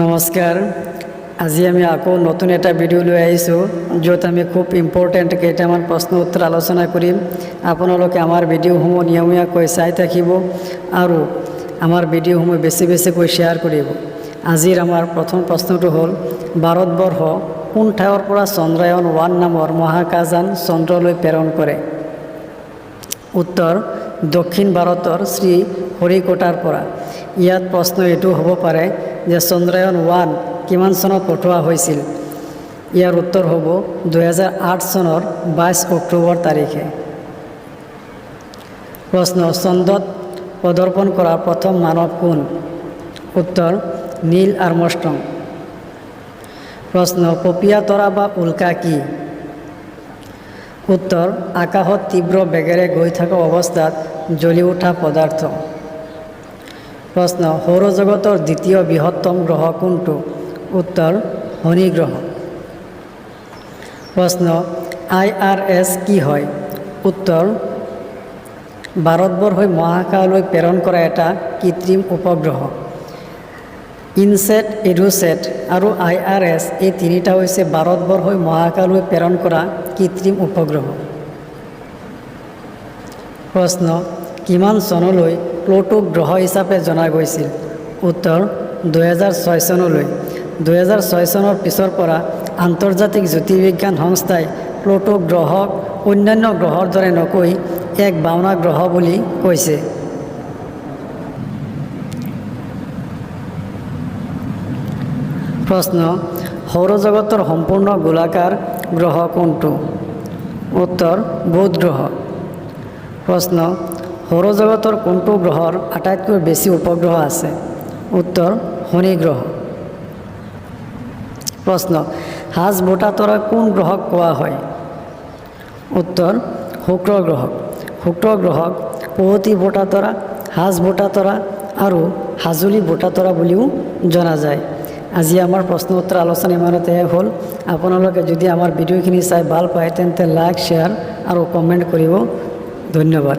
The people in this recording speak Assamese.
নমস্কাৰ। আজি আমি আকৌ নতুন এটা ভিডিঅ' লৈ আহিছোঁ, য'ত আমি খুব ইম্পৰ্টেণ্ট কেইটামান প্ৰশ্ন উত্তৰ আলোচনা কৰিম। আপোনালোকে আমাৰ ভিডিঅ'সমূহ নিয়মীয়াকৈ চাই থাকিব আৰু আমাৰ ভিডিঅ'সমূহ বেছিকৈ শ্বেয়াৰ কৰিব। আজিৰ আমাৰ প্ৰথম প্ৰশ্নটো হ'ল, ভাৰতবৰ্ষ কোন ঠাইৰ পৰা চন্দ্ৰায়ন-1 নামৰ মহাকাশযান চন্দ্ৰলৈ প্ৰেৰণ কৰে? উত্তৰ, দক্ষিণ ভাৰতৰ শ্ৰীহৰিকোটাৰ পৰা। ইয়াত প্ৰশ্ন এইটো হ'ব পাৰে যে চন্দ্ৰায়ন-1 কিমান চনত পঠোৱা হৈছিল? ইয়াৰ উত্তৰ হ'ব 2008 চনৰ 22 অক্টোবৰ তাৰিখে। প্ৰশ্ন, চন্দ্ৰত পদাৰ্পণ কৰা প্ৰথম মানৱ কোন? উত্তৰ, নীল আৰ্মষ্ট্ৰং। প্ৰশ্ন, পপীয়া তৰা বা উল্কা কি? উত্তৰ, আকাশত তীব্ৰ বেগেৰে গৈ থকা অৱস্থাত জ্বলি উঠা পদাৰ্থ। প্ৰশ্ন, সৌৰজগতৰ দ্বিতীয় বৃহত্তম গ্ৰহ কোনটো? উত্তৰ, শনি গ্ৰহ। প্ৰশ্ন, IRS কি হয়? উত্তৰ, ভাৰতবৰ্ষই মহাকাশলৈ প্ৰেৰণ কৰা এটা কৃত্ৰিম উপগ্ৰহ। ইনছেট, এডুছেট আৰু IRS এই তিনিটা হৈছে ভাৰতবৰ্ষই মহাকাশলৈ প্ৰেৰণ কৰা কৃত্ৰিম উপগ্ৰহ। প্ৰশ্ন, কিমান চনলৈ প্লুটোক গ্ৰহ হিচাপে জনা গৈছিল? উত্তৰ, 2006 চনলৈ। 2006 চনৰ পিছৰ পৰা আন্তৰ্জাতিক জ্যোতিৰ্বিজ্ঞান সংস্থাই প্লুটোক গ্ৰহক অন্যান্য গ্ৰহৰ দৰে নকৈ এক বাওনা গ্ৰহ বুলি কৈছে। প্ৰশ্ন, সৌৰজগতৰ সম্পূৰ্ণ গোলাকাৰ গ্ৰহ কোনটো? উত্তৰ, বুধ গ্ৰহ। প্ৰশ্ন, সৌৰজগতৰ কোনটো গ্ৰহৰ আটাইতকৈ বেছি উপগ্ৰহ আছে? উত্তৰ, শনি গ্ৰহ। প্ৰশ্ন, হাজবোটা তৰা কোন গ্ৰহক কোৱা হয়? উত্তৰ, শুক্ৰ গ্ৰহক। শুক্ৰ গ্ৰহক পুৱতি বটা তৰা, হাজবোটা তৰা আৰু হাজুলি বটা তৰা বুলিও জনা যায়। আজি আমাৰ প্ৰশ্ন উত্তৰ আলোচনা ইমানতে শেষ হ'ল। আপোনালোকে যদি আমাৰ ভিডিঅ'খিনি চাই ভাল পায় তেন্তে লাইক, শ্বেয়াৰ আৰু কমেণ্ট কৰিব। ধন্যবাদ।